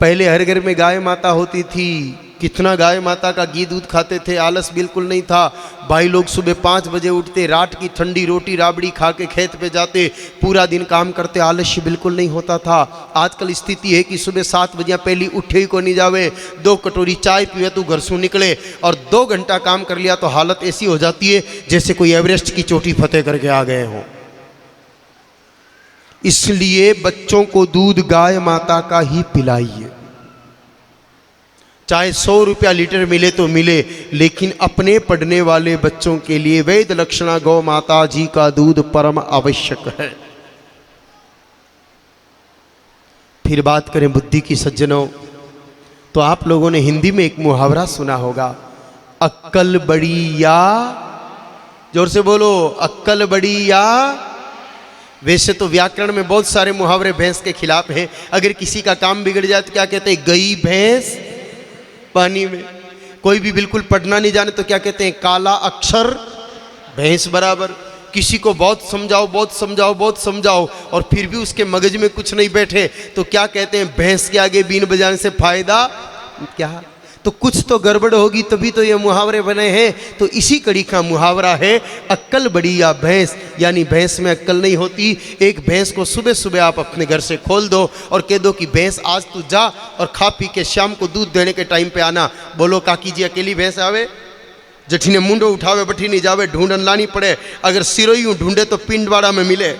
पहले हर घर में गाय माता होती थी, कितना गाय माता का घी दूध खाते थे, आलस बिल्कुल नहीं था। भाई लोग सुबह 5 बजे उठते, रात की ठंडी रोटी राबड़ी खा के खेत पे जाते, पूरा दिन काम करते, आलस्य बिल्कुल नहीं होता था। आजकल स्थिति है कि सुबह 7 बजे पहली उठे ही को नहीं जावे, 2 कटोरी चाय पिए तो घर से निकले और 2 घंटा काम कर लिया तो हालत ऐसी हो जाती है जैसे कोई एवरेस्ट की चोटी फतेह करके आ गए हों। इसलिए बच्चों को दूध गाय माता का ही पिलाइए, चाहे 100 रुपया लीटर मिले तो मिले, लेकिन अपने पढ़ने वाले बच्चों के लिए वैद लक्षणा गौ माता जी का दूध परम आवश्यक है। फिर बात करें बुद्धि की सज्जनों, तो आप लोगों ने हिंदी में एक मुहावरा सुना होगा, अक्कल बड़ी या, जोर से बोलो, अक्कल बड़ी या। वैसे तो व्याकरण में बहुत सारे मुहावरे भैंस के खिलाफ हैं। अगर किसी का काम बिगड़ जाए तो क्या कहते हैं, गई भैंस पानी में। कोई भी बिल्कुल पढ़ना नहीं जाने तो क्या कहते हैं, काला अक्षर भैंस बराबर। किसी को बहुत समझाओ बहुत समझाओ बहुत समझाओ और फिर भी उसके मगज में कुछ नहीं बैठे तो क्या कहते हैं, भैंस के आगे बीन बजाने से फायदा क्या। तो कुछ तो गड़बड़ होगी तभी तो ये मुहावरे बने हैं। तो इसी कड़ी का मुहावरा है, अक्कल बड़ी या भैंस, यानी भैंस में अक्कल नहीं होती। एक भैंस को सुबह सुबह आप अपने घर से खोल दो और कह दो कि भैंस आज तू जा और खा पी के शाम को दूध देने के टाइम पे आना। बोलो काकी जी अकेली भैंस आवे, जठी ने मुंडो उठावे बठी नहीं जावे, ढूंढन लानी पड़े। अगर सिरोई ढूंढे तो पिंडवाड़ा में मिले।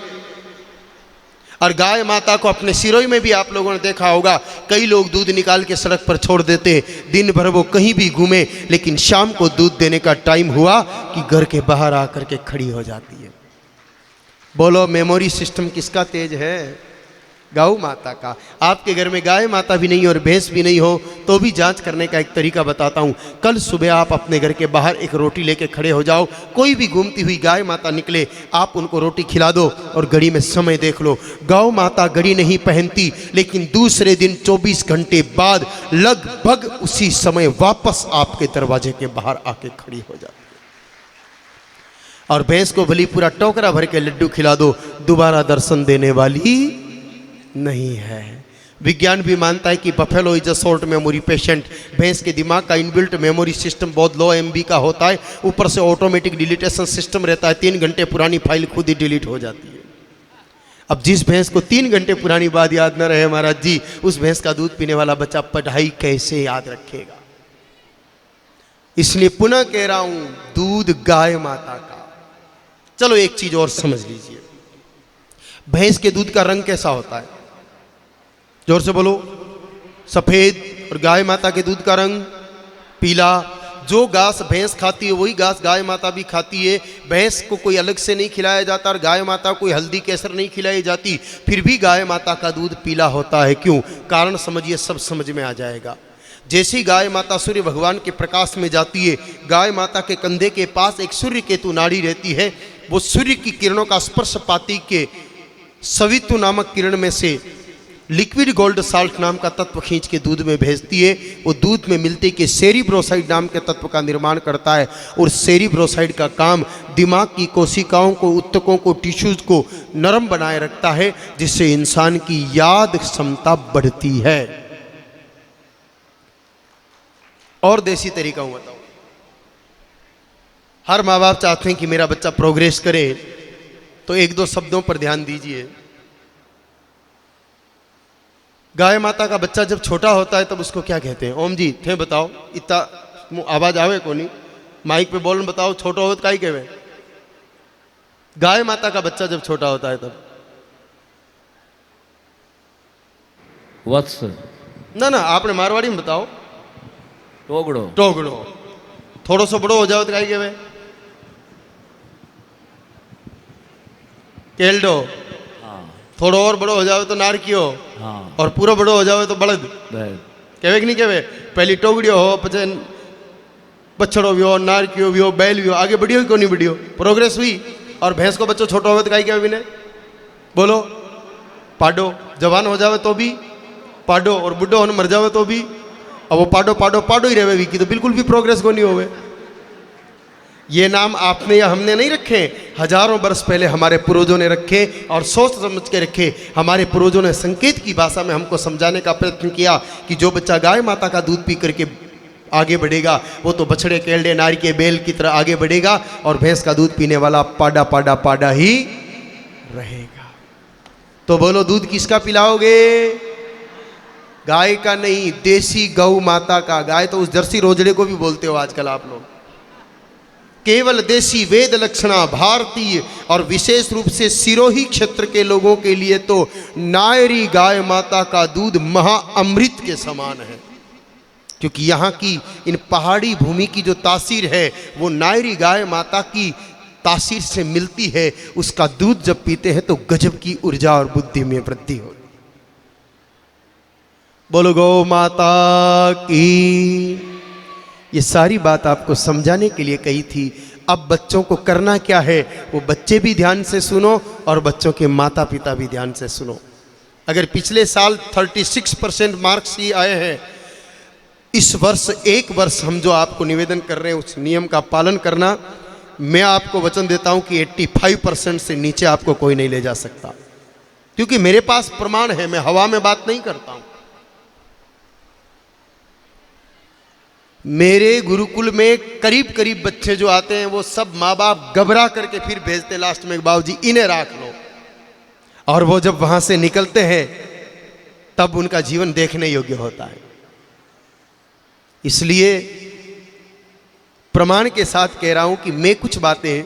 और गाय माता को अपने सिरोई में भी आप लोगों ने देखा होगा, कई लोग दूध निकाल के सड़क पर छोड़ देते, दिन भर वो कहीं भी घूमे, लेकिन शाम को दूध देने का टाइम हुआ कि घर के बाहर आकर के खड़ी हो जाती है। बोलो मेमोरी सिस्टम किसका तेज है, गौ माता का। आपके घर में गाय माता भी नहीं और भैंस भी नहीं हो तो भी जांच करने का एक तरीका बताता हूँ। कल सुबह आप अपने घर के बाहर एक रोटी लेके खड़े हो जाओ, कोई भी घूमती हुई गाय माता निकले, आप उनको रोटी खिला दो और घड़ी में समय देख लो। गौ माता घड़ी नहीं पहनती, लेकिन दूसरे दिन 24 घंटे बाद लगभग उसी समय वापस आपके दरवाजे के बाहर आके खड़ी हो जाती है। और भैंस को भली पूरा टोकरा भर के लड्डू खिला दो, दोबारा दर्शन देने वाली नहीं है। विज्ञान भी मानता है कि buffalo is a short memory patient. भैंस के दिमाग का इनबिल्ट मेमोरी सिस्टम बहुत लो एमबी का होता है, ऊपर से ऑटोमेटिक डिलीटेशन सिस्टम रहता है, 3 घंटे पुरानी फाइल खुद ही डिलीट हो जाती है। अब जिस भैंस को 3 घंटे पुरानी बात याद न रहे महाराज जी, उस भैंस का दूध पीने वाला बच्चा पढ़ाई कैसे याद रखेगा। इसलिए पुनः कह रहा हूं, दूध गाय माता का। चलो एक चीज और समझ लीजिए, भैंस के दूध का रंग कैसा होता है, जोर से बोलो, सफेद। और गाय माता के दूध का रंग पीला। जो घास भैंस खाती है वही घास गाय माता भी खाती है। भैंस को कोई अलग से नहीं खिलाया जाता और गाय माता को कोई हल्दी केसर नहीं खिलाई जाती, फिर भी गाय माता का दूध पीला होता है। क्यों, कारण समझिए, सब समझ में आ जाएगा। जैसी गाय माता सूर्य भगवान के प्रकाश में जाती है, गाय माता के कंधे के पास एक सूर्य केतु नाड़ी रहती है। वो सूर्य की किरणों का स्पर्श पाती के सवितु नामक किरण में से लिक्विड गोल्ड साल्ट नाम का तत्व खींच के दूध में भेजती है। वो दूध में मिलते के सेरिब्रोसाइड नाम के तत्व का निर्माण करता है। और सेरिब्रोसाइड का काम दिमाग की कोशिकाओं को, उत्तकों को, टिश्यूज को नरम बनाए रखता है, जिससे इंसान की याद क्षमता बढ़ती है। और देसी तरीका हूं बताऊं, हर माँ बाप चाहते हैं कि मेरा बच्चा प्रोग्रेस करे, तो 1-2 शब्दों पर ध्यान दीजिए। गाय माता का बच्चा जब छोटा होता है तब उसको क्या कहते हैं, ओम जी थे बताओ, इतना आवाज आवे को नहीं, माइक पे बोलन बताओ, छोटा हो तो काई कहवे। गाय माता का बच्चा जब छोटा होता है तब वत्स ना आपने मारवाड़ी में बताओ, टोगड़ो। टोगड़ो। थोड़ो सो बड़ो हो जाओ तो काई कहवे, केल्डो। थोड़ो और बड़ो हो जावे तो नारकियो। हाँ। और पूरा बड़ो हो जावे तो बड़द कहवे कि नहीं कहवे। पहली टोगड़ियो हो, पचे बछड़ो भी हो, नारकियो भी हो, बैल भी हो, आगे बढ़ियो क्यों नहीं बढ़ियो, प्रोग्रेस हुई। और भैंस को बच्चों छोटा हो तो काई कहवे भी ने, बोलो पाडो। जवान हो जावे तो भी पाडो, और बुढ़ो होने मर जावे तो भी अब वो पाडो पाडो पाडो ही रहे की तो बिल्कुल भी प्रोग्रेस को नहीं होवे। ये नाम आपने या हमने नहीं रखे, हजारों वर्ष पहले हमारे पूर्वजों ने रखे और सोच समझ के रखे। हमारे पूर्वजों ने संकेत की भाषा में हमको समझाने का प्रयत्न किया कि जो बच्चा गाय माता का दूध पी करके आगे बढ़ेगा वो तो बछड़े केल्डे नारी के बेल की तरह आगे बढ़ेगा और भैंस का दूध पीने वाला पाडा पाडा पाडा ही रहेगा। तो बोलो दूध किसका पिलाओगे? गाय का नहीं, देसी गौ माता का। गाय तो उस जर्सी रोजड़े को भी बोलते हो आजकल आप लोग। केवल देसी वेद लक्षणा भारतीय और विशेष रूप से सिरोही क्षेत्र के लोगों के लिए तो नायरी गाय माता का दूध महा अमृत के समान है, क्योंकि यहाँ की इन पहाड़ी भूमि की जो तासीर है वो नायरी गाय माता की तासीर से मिलती है। उसका दूध जब पीते हैं तो गजब की ऊर्जा और बुद्धि में वृद्धि होती। बोलो गौ माता की। ये सारी बात आपको समझाने के लिए कही थी। अब बच्चों को करना क्या है वो बच्चे भी ध्यान से सुनो और बच्चों के माता पिता भी ध्यान से सुनो। अगर पिछले साल 36% मार्क्स ही आए हैं, इस वर्ष एक वर्ष हम जो आपको निवेदन कर रहे हैं उस नियम का पालन करना। मैं आपको वचन देता हूं कि 85% से नीचे आपको कोई नहीं ले जा सकता, क्योंकि मेरे पास प्रमाण है। मैं हवा में बात नहीं करता हूं। मेरे गुरुकुल में करीब करीब बच्चे जो आते हैं वो सब माँ बाप घबरा करके फिर भेजते लास्ट में, बाबूजी इन्हें राख लो। और वो जब वहां से निकलते हैं तब उनका जीवन देखने योग्य होता है। इसलिए प्रमाण के साथ कह रहा हूं कि मैं कुछ बातें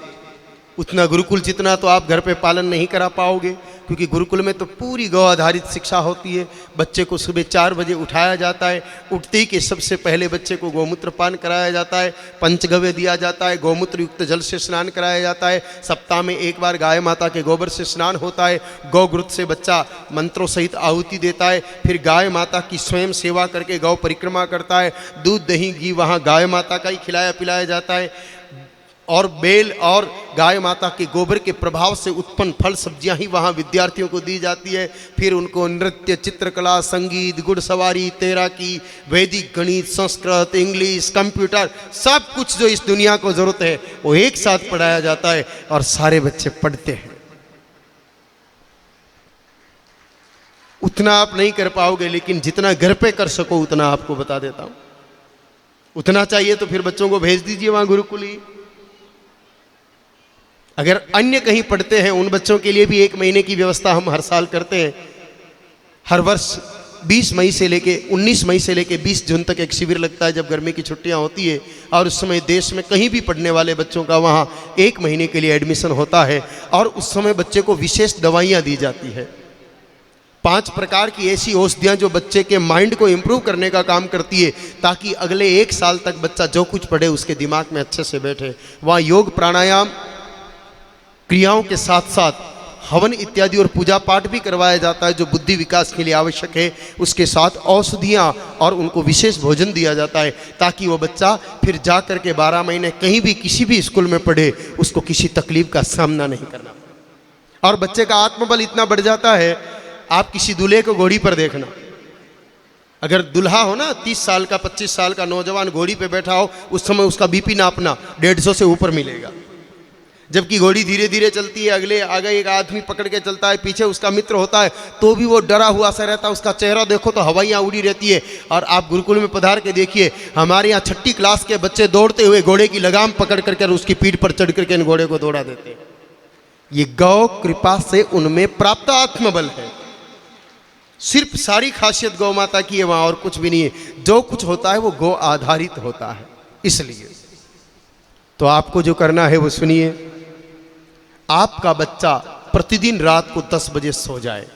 उतना गुरुकुल जितना तो आप घर पे पालन नहीं करा पाओगे, क्योंकि गुरुकुल में तो पूरी गौ आधारित शिक्षा होती है। बच्चे को सुबह 4 बजे उठाया जाता है, उठते ही के सबसे पहले बच्चे को गौमूत्र पान कराया जाता है, पंचगव्य दिया जाता है, गौमूत्र युक्त जल से स्नान कराया जाता है। सप्ताह में एक बार गाय माता के गोबर से स्नान होता है। गौ घृत से बच्चा मंत्रों सहित आहुति देता है। फिर गाय माता की स्वयं सेवा करके गौ परिक्रमा करता है। दूध दही घी वहाँ गाय माता का ही खिलाया पिलाया जाता है। और बेल और गाय माता के गोबर के प्रभाव से उत्पन्न फल सब्जियां ही वहाँ विद्यार्थियों को दी जाती है। फिर उनको नृत्य, चित्रकला, संगीत, घुड़सवारी, तैराकी, वैदिक गणित, संस्कृत, इंग्लिश, कंप्यूटर, सब कुछ जो इस दुनिया को जरूरत है वो एक साथ पढ़ाया जाता है और सारे बच्चे पढ़ते हैं। उतना आप नहीं कर पाओगे, लेकिन जितना घर पे कर सको उतना आपको बता देता हूँ। उतना चाहिए तो फिर बच्चों को भेज दीजिए वहाँ गुरुकुल ही। अगर अन्य कहीं पढ़ते हैं उन बच्चों के लिए भी 1 महीने की व्यवस्था हम हर साल करते हैं। हर वर्ष 20 मई से लेके 19 मई से लेके 20 जून तक एक शिविर लगता है जब गर्मी की छुट्टियां होती है, और उस समय देश में कहीं भी पढ़ने वाले बच्चों का वहाँ 1 महीने के लिए एडमिशन होता है। और उस समय बच्चे को विशेष दवाइयाँ दी जाती है। 5 प्रकार की ऐसी औषधियाँ जो बच्चे के माइंड को इम्प्रूव करने का काम करती है, ताकि अगले 1 साल तक बच्चा जो कुछ पढ़े उसके दिमाग में अच्छे से बैठे। वहाँ योग प्राणायाम क्रियाओं के साथ साथ हवन इत्यादि और पूजा पाठ भी करवाया जाता है जो बुद्धि विकास के लिए आवश्यक है। उसके साथ औषधियाँ और उनको विशेष भोजन दिया जाता है, ताकि वो बच्चा फिर जा कर के 12 महीने कहीं भी किसी भी स्कूल में पढ़े उसको किसी तकलीफ का सामना नहीं करना पड़े। और बच्चे का आत्मबल इतना बढ़ जाता है, आप किसी दूल्हे को घोड़ी पर देखना। अगर दुल्हा हो ना 30 साल का 25 साल का नौजवान घोड़ी पे बैठा हो, उस समय उसका बीपी नापना 150 से ऊपर मिलेगा। जबकि घोड़ी धीरे धीरे चलती है, अगले आगे एक आदमी पकड़ के चलता है, पीछे उसका मित्र होता है, तो भी वो डरा हुआ सा रहता है। उसका चेहरा देखो तो हवाइयाँ उड़ी रहती है। और आप गुरुकुल में पधार के देखिए, हमारे यहाँ 6ठी क्लास के बच्चे दौड़ते हुए घोड़े की लगाम पकड़ करके उसकी पीठ पर चढ़ करके इन घोड़े को दौड़ा देते हैं। ये गौ कृपा से उनमें प्राप्त आत्मबल है। सिर्फ सारी खासियत गौ माता की है, वहाँ और कुछ भी नहीं है। जो कुछ होता है वो गौ आधारित होता है। इसलिए तो आपको जो करना है वो सुनिए। आपका बच्चा प्रतिदिन रात को 10 बजे सो जाए।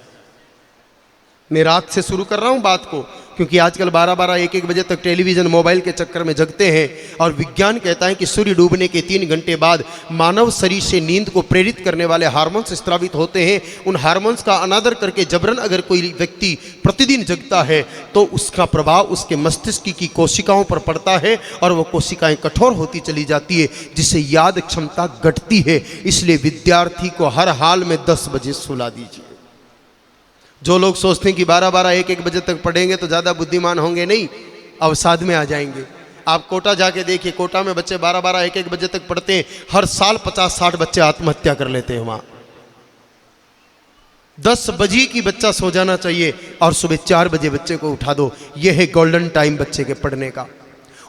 मैं रात से शुरू कर रहा हूं बात को, क्योंकि आजकल 12-12, 1-1 बजे तक टेलीविज़न मोबाइल के चक्कर में जगते हैं। और विज्ञान कहता है कि सूर्य डूबने के 3 घंटे बाद मानव शरीर से नींद को प्रेरित करने वाले हार्मोन्स स्रावित होते हैं। उन हार्मोन्स का अनादर करके जबरन अगर कोई व्यक्ति प्रतिदिन जगता है तो उसका प्रभाव उसके मस्तिष्क की कोशिकाओं पर पड़ता है और वो कोशिकाएं कठोर होती चली जाती है, जिससे याद क्षमता घटती है। इसलिए विद्यार्थी को हर हाल में 10 बजे सुला दीजिए। जो लोग सोचते हैं कि 12-12, 1-1 बजे तक पढ़ेंगे तो ज़्यादा बुद्धिमान होंगे, नहीं। अवसाद में आ जाएंगे। आप कोटा जाके देखिए, कोटा में बच्चे 12-12 1-1 बजे तक पढ़ते हैं। हर साल 50-60 बच्चे आत्महत्या कर लेते हैं वहाँ। 10 बजे की बच्चा सो जाना चाहिए और सुबह 4 बजे बच्चे को उठा दो। यह है गोल्डन टाइम बच्चे के पढ़ने का।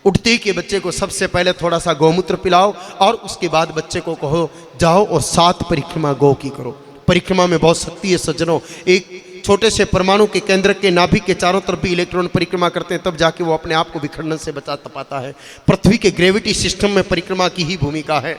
उठते ही के बच्चे को सबसे पहले थोड़ा सा गौमूत्र पिलाओ और उसके बाद बच्चे को कहो जाओ और 7 परिक्रमा गौ की करो। परिक्रमा में बहुत शक्ति है सज्जनों। एक छोटे से परमाणु के केंद्र के नाभिक के चारों तरफ भी इलेक्ट्रॉन परिक्रमा करते हैं, तब जाके वो अपने आप को विखंडन से बचा पाता है। पृथ्वी के ग्रेविटी सिस्टम में परिक्रमा की ही भूमिका है।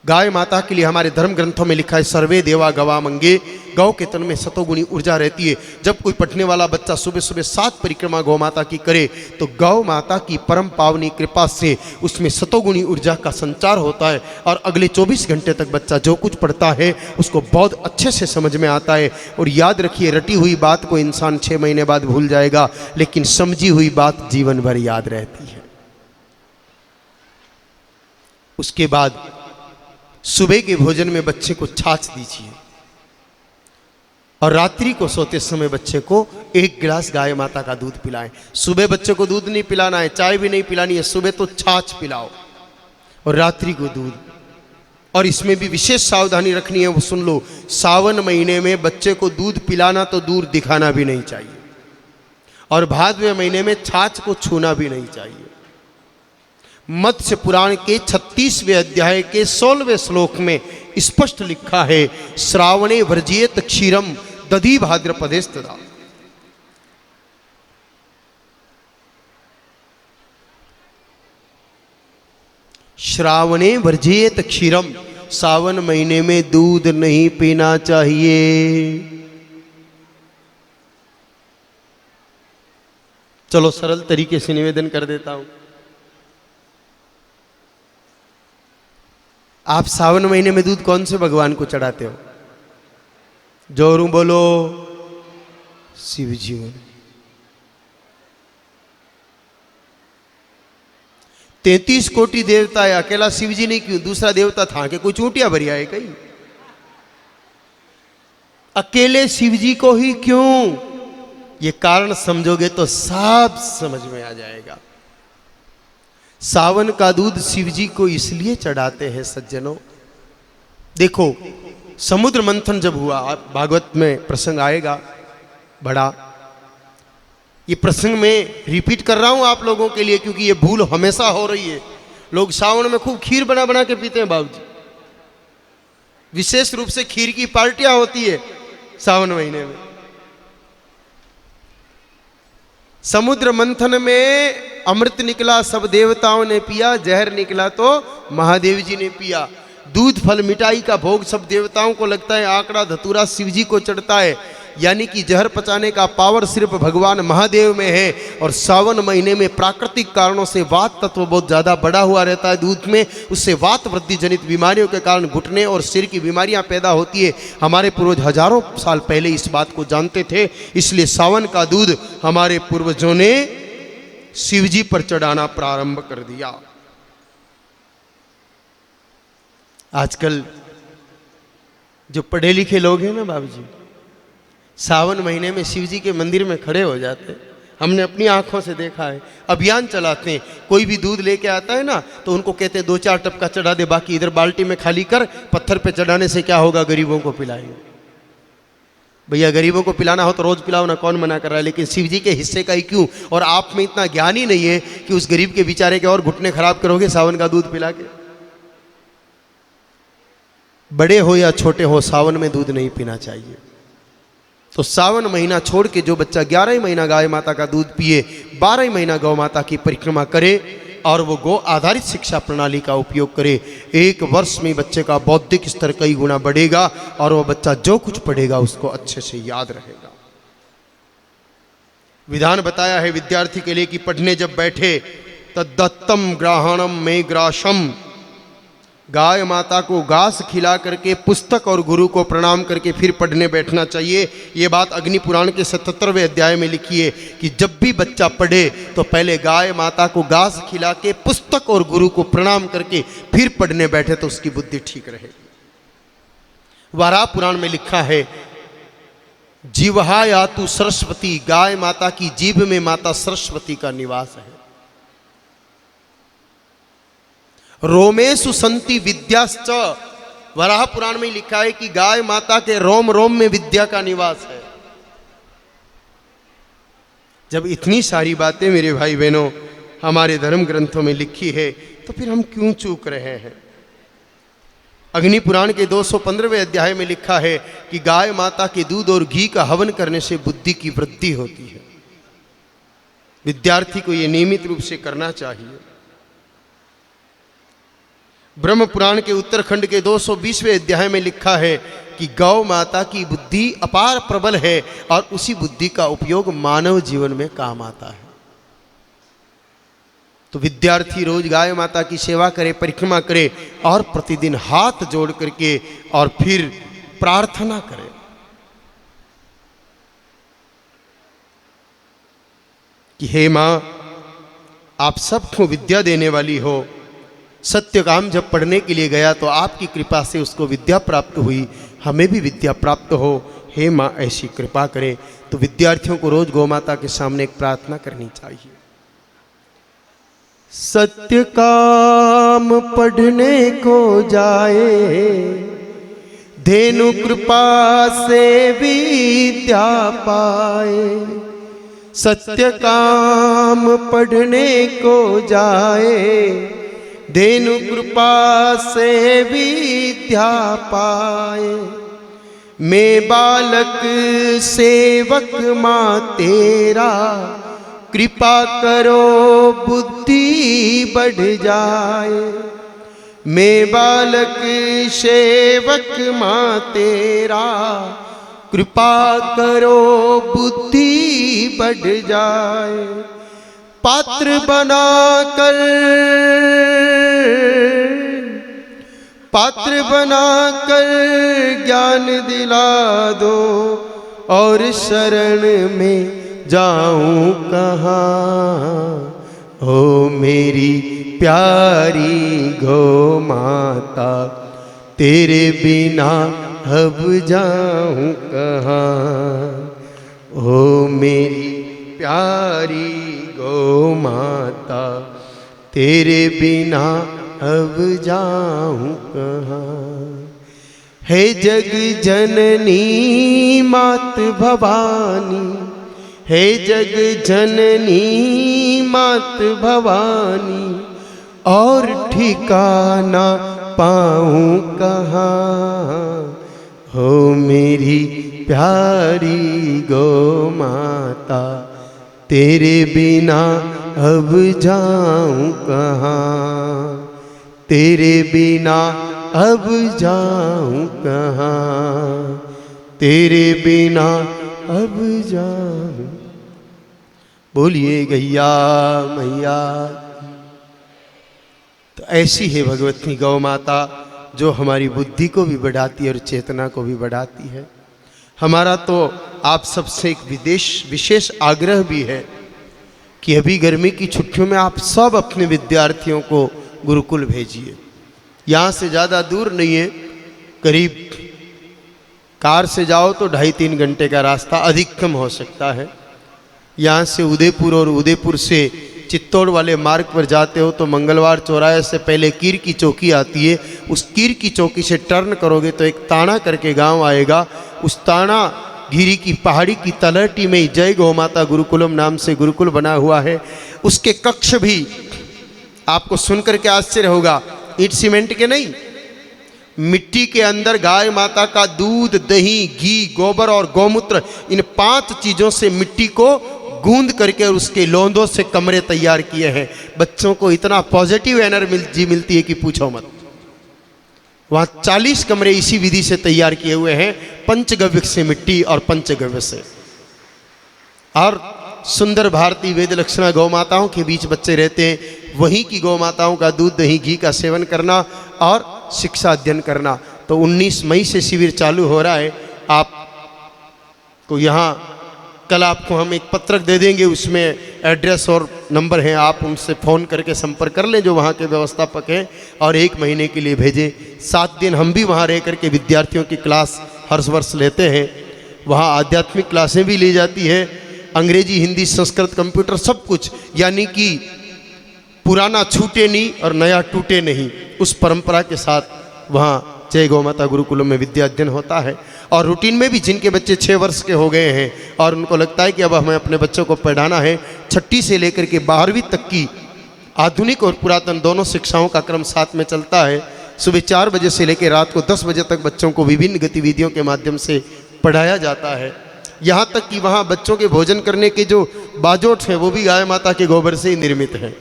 गाय माता के लिए हमारे धर्म ग्रंथों में लिखा है सर्वे देवा गवामंगे, गौ के तन में सतोगुणी ऊर्जा रहती है। जब कोई पढ़ने वाला बच्चा सुबह सुबह 7 परिक्रमा गौ माता की करे तो गौ माता की परम पावनी कृपा से उसमें सतोगुणी ऊर्जा का संचार होता है और अगले 24 घंटे तक बच्चा जो कुछ पढ़ता है उसको बहुत अच्छे से समझ में आता है। और याद रखिए, रटी हुई बात को इंसान 6 महीने बाद भूल जाएगा, लेकिन समझी हुई बात जीवन भर याद रहती है। उसके बाद सुबह के भोजन में बच्चे को छाछ दीजिए और रात्रि को सोते समय बच्चे को 1 गिलास गाय माता का दूध पिलाएं। सुबह बच्चे को दूध नहीं पिलाना है, चाय भी नहीं पिलानी है, सुबह तो छाछ पिलाओ और रात्रि को दूध। और इसमें भी विशेष सावधानी रखनी है, वो सुन लो, सावन महीने में बच्चे को दूध पिलाना तो दूर दिखाना भी नहीं चाहिए और भादवे महीने में छाछ को छूना भी नहीं चाहिए। मत्स्य पुराण के 36वें अध्याय के 16वें श्लोक में स्पष्ट लिखा है श्रावणे वर्जियेत क्षीरम दधी भाद्रपदेस्तदा। श्रावणे वर्जियेत क्षीरम, सावन महीने में दूध नहीं पीना चाहिए। चलो सरल तरीके से निवेदन कर देता हूं। आप सावन महीने में दूध कौन से भगवान को चढ़ाते हो? जोरू बोलो, शिव जी। 33 कोटि देवता है, अकेला शिव जी नहीं क्यों? दूसरा देवता था कि कोई चूंटिया भरिया है कहीं? अकेले शिव जी को ही क्यों? ये कारण समझोगे तो सब समझ में आ जाएगा। सावन का दूध शिव जी को इसलिए चढ़ाते हैं सज्जनों। देखो, समुद्र मंथन जब हुआ, भागवत में प्रसंग आएगा बड़ा, ये प्रसंग में रिपीट कर रहा हूं आप लोगों के लिए क्योंकि ये भूल हमेशा हो रही है। लोग सावन में खूब खीर बना बना के पीते हैं बाबूजी। विशेष रूप से खीर की पार्टियां होती है सावन महीने में। समुद्र मंथन में अमृत निकला, सब देवताओं ने पिया, जहर निकला तो महादेव जी ने पिया। दूध फल मिठाई का भोग सब देवताओं को लगता है, आंकड़ा धतूरा शिव जी को चढ़ता है। यानी कि जहर पचाने का पावर सिर्फ भगवान महादेव में है। और सावन महीने में प्राकृतिक कारणों से वात तत्व बहुत ज़्यादा बढ़ा हुआ रहता है दूध में, उससे वात वृद्धि जनित बीमारियों के कारण घुटने और सिर की बीमारियां पैदा होती है। हमारे पूर्वज हजारों साल पहले इस बात को जानते थे, इसलिए सावन का दूध हमारे पूर्वजों ने शिव जी पर चढ़ाना प्रारंभ कर दिया। आजकल जो पढ़े लिखे लोग हैं ना बाबूजी, सावन महीने में शिव जी के मंदिर में खड़े हो जाते। हमने अपनी आंखों से देखा है, अभियान चलाते हैं। कोई भी दूध लेके आता है ना तो उनको कहते हैं 2-4 टपका चढ़ा दे, बाकी इधर बाल्टी में खाली कर, पत्थर पे चढ़ाने से क्या होगा, गरीबों को पिलाएंगे। भैया गरीबों को पिलाना हो तो रोज पिलाओ ना, कौन मना कर रहा है, लेकिन शिव जी के हिस्से का ही क्यों? और आप में इतना ज्ञान ही नहीं है कि उस गरीब के बेचारे के और घुटने खराब करोगे सावन का दूध पिला के। बड़े हो या छोटे हो, सावन में दूध नहीं पीना चाहिए। तो सावन महीना छोड़ के जो बच्चा 11 महीना गाय माता का दूध पिए, 12 महीना गौ माता की परिक्रमा करे और वो गौ आधारित शिक्षा प्रणाली का उपयोग करे, 1 वर्ष में बच्चे का बौद्धिक स्तर कई गुना बढ़ेगा और वो बच्चा जो कुछ पढ़ेगा उसको अच्छे से याद रहेगा। विधान बताया है विद्यार्थी के लिए कि पढ़ने जब बैठे तद्दत्तम ग्राहणम में ग्रासम, गाय माता को घास खिला करके पुस्तक और गुरु को प्रणाम करके फिर पढ़ने बैठना चाहिए। ये बात अग्नि पुराण के 77वें अध्याय में लिखी है कि जब भी बच्चा पढ़े तो पहले गाय माता को घास खिला के पुस्तक और गुरु को प्रणाम करके फिर पढ़ने बैठे तो उसकी बुद्धि ठीक रहेगी। वाराह पुराण में लिखा है जीवहा या तू सरस्वती, गाय माता की जीभ में माता सरस्वती का निवास है। रोमेषु संति विद्याश्च, वराह पुराण में लिखा है कि गाय माता के रोम रोम में विद्या का निवास है। जब इतनी सारी बातें मेरे भाई बहनों हमारे धर्म ग्रंथों में लिखी है तो फिर हम क्यों चूक रहे हैं। अग्नि पुराण के 215वें अध्याय में लिखा है कि गाय माता के दूध और घी का हवन करने से बुद्धि की वृद्धि होती है। विद्यार्थी को यह नियमित रूप से करना चाहिए। ब्रह्म पुराण के उत्तरखंड के 220वें अध्याय में लिखा है कि गौ माता की बुद्धि अपार प्रबल है और उसी बुद्धि का उपयोग मानव जीवन में काम आता है। तो विद्यार्थी रोज गाय माता की सेवा करे, परिक्रमा करे और प्रतिदिन हाथ जोड़ करके और फिर प्रार्थना करे। कि हे मां, आप सबको विद्या देने वाली हो। सत्यकाम जब पढ़ने के लिए गया तो आपकी कृपा से उसको विद्या प्राप्त हुई, हमें भी विद्या प्राप्त हो। हे मां, ऐसी कृपा करें। तो विद्यार्थियों को रोज गौ माता के सामने एक प्रार्थना करनी चाहिए। सत्य काम पढ़ने को जाए, धेनु कृपा से विद्या पाए। सत्य काम पढ़ने को जाए, धेनु कृपा से विद्या पाए। मैं बालक सेवक मां तेरा, कृपा करो बुद्धि बढ़ जाए। मैं बालक सेवक मां तेरा, कृपा करो बुद्धि बढ़ जाए। पात्र बनाकर ज्ञान दिला दो, और शरण में जाऊं कहाँ। ओ मेरी प्यारी गौ माता, तेरे बिना अब जाऊं कहाँ। ओ मेरी प्यारी गौ माता, तेरे बिना अब जाऊं कहाँ। हे जग जननी मात भवानी, हे जग जननी मात भवानी, और ठिकाना पाऊं कहाँ। हो मेरी प्यारी गौ माता, तेरे बिना अब जाऊं कहाँ। तेरे बिना अब जाऊं कहाँ। तेरे बिना अब जाऊं। बोलिए गैया मैया। तो ऐसी है भगवती गौ माता, जो हमारी बुद्धि को भी बढ़ाती है और चेतना को भी बढ़ाती है। हमारा तो आप सबसे एक विशेष आग्रह भी है कि अभी गर्मी की छुट्टियों में आप सब अपने विद्यार्थियों को गुरुकुल भेजिए। यहाँ से ज़्यादा दूर नहीं है, करीब कार से जाओ तो 2.5-3 घंटे का रास्ता अधिकतम हो सकता है। यहाँ से उदयपुर और उदयपुर से चित्तौड़ वाले मार्ग पर जाते हो तो मंगलवार चौराहे से पहले कीर की चौकी आती है। उस कीर की चौकी से टर्न करोगे तो एक ताना करके गांव आएगा। उस ताना गिरी की पहाड़ी की तलहटी में जय गौ माता गुरुकुलम नाम से गुरुकुल बना हुआ है। उसके कक्ष भी आपको सुनकर के आश्चर्य होगा, ईंट सीमेंट के नहीं, मिट्टी के अंदर गाय माता का दूध, दही, घी, गोबर और गौमूत्र, इन 5 चीजों से मिट्टी को गूंद करके और उसके लोंदों से कमरे तैयार किए हैं। बच्चों को इतना पॉजिटिव एनर्जी मिलती है कि पूछो मत। वहाँ 40 कमरे इसी विधि से तैयार किए हुए हैं, पंचगव्य से मिट्टी और पंचगव्य से। और सुंदर भारतीय वेद लक्षणा गौ माताओं के बीच बच्चे रहते हैं। वहीं की गौ माताओं का दूध, दही, घी का सेवन करना और शिक्षा अध्ययन करना। तो 19 मई से शिविर चालू हो रहा है। आपको यहाँ कल आपको हम एक पत्रक दे देंगे, उसमें एड्रेस और नंबर हैं, आप उनसे फ़ोन करके संपर्क कर लें जो वहाँ के व्यवस्थापक हैं, और 1 महीने के लिए भेजें। 7 दिन हम भी वहाँ रह करके विद्यार्थियों की क्लास हर वर्ष लेते हैं। वहाँ आध्यात्मिक क्लासें भी ली जाती है, अंग्रेजी, हिंदी, संस्कृत, कंप्यूटर, सब कुछ, यानी कि पुराना छूटे नहीं और नया टूटे नहीं, उस परंपरा के साथ वहाँ जय गौ माता गुरुकुलम में विद्या अध्ययन होता है। और रूटीन में भी जिनके बच्चे 6 वर्ष के हो गए हैं और उनको लगता है कि अब हमें अपने बच्चों को पढ़ाना है, 6ठी से लेकर के 12वीं तक की आधुनिक और पुरातन दोनों शिक्षाओं का क्रम साथ में चलता है। सुबह 4 बजे से लेकर रात को 10 बजे तक बच्चों को विभिन्न गतिविधियों के माध्यम से पढ़ाया जाता है। यहाँ तक कि वहाँ बच्चों के भोजन करने के जो बाजोट हैं वो भी गाय माता के गोबर से ही निर्मित हैं।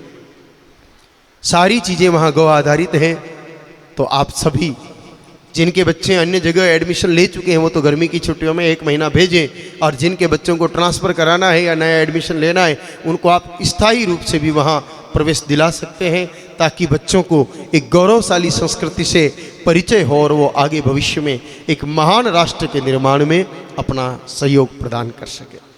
सारी चीज़ें वहाँ गौ आधारित हैं। तो आप सभी जिनके बच्चे अन्य जगह एडमिशन ले चुके हैं वो तो गर्मी की छुट्टियों में 1 महीना भेजें, और जिनके बच्चों को ट्रांसफ़र कराना है या नया एडमिशन लेना है उनको आप स्थायी रूप से भी वहाँ प्रवेश दिला सकते हैं, ताकि बच्चों को एक गौरवशाली संस्कृति से परिचय हो और वो आगे भविष्य में एक महान राष्ट्र के निर्माण में अपना सहयोग प्रदान कर सके।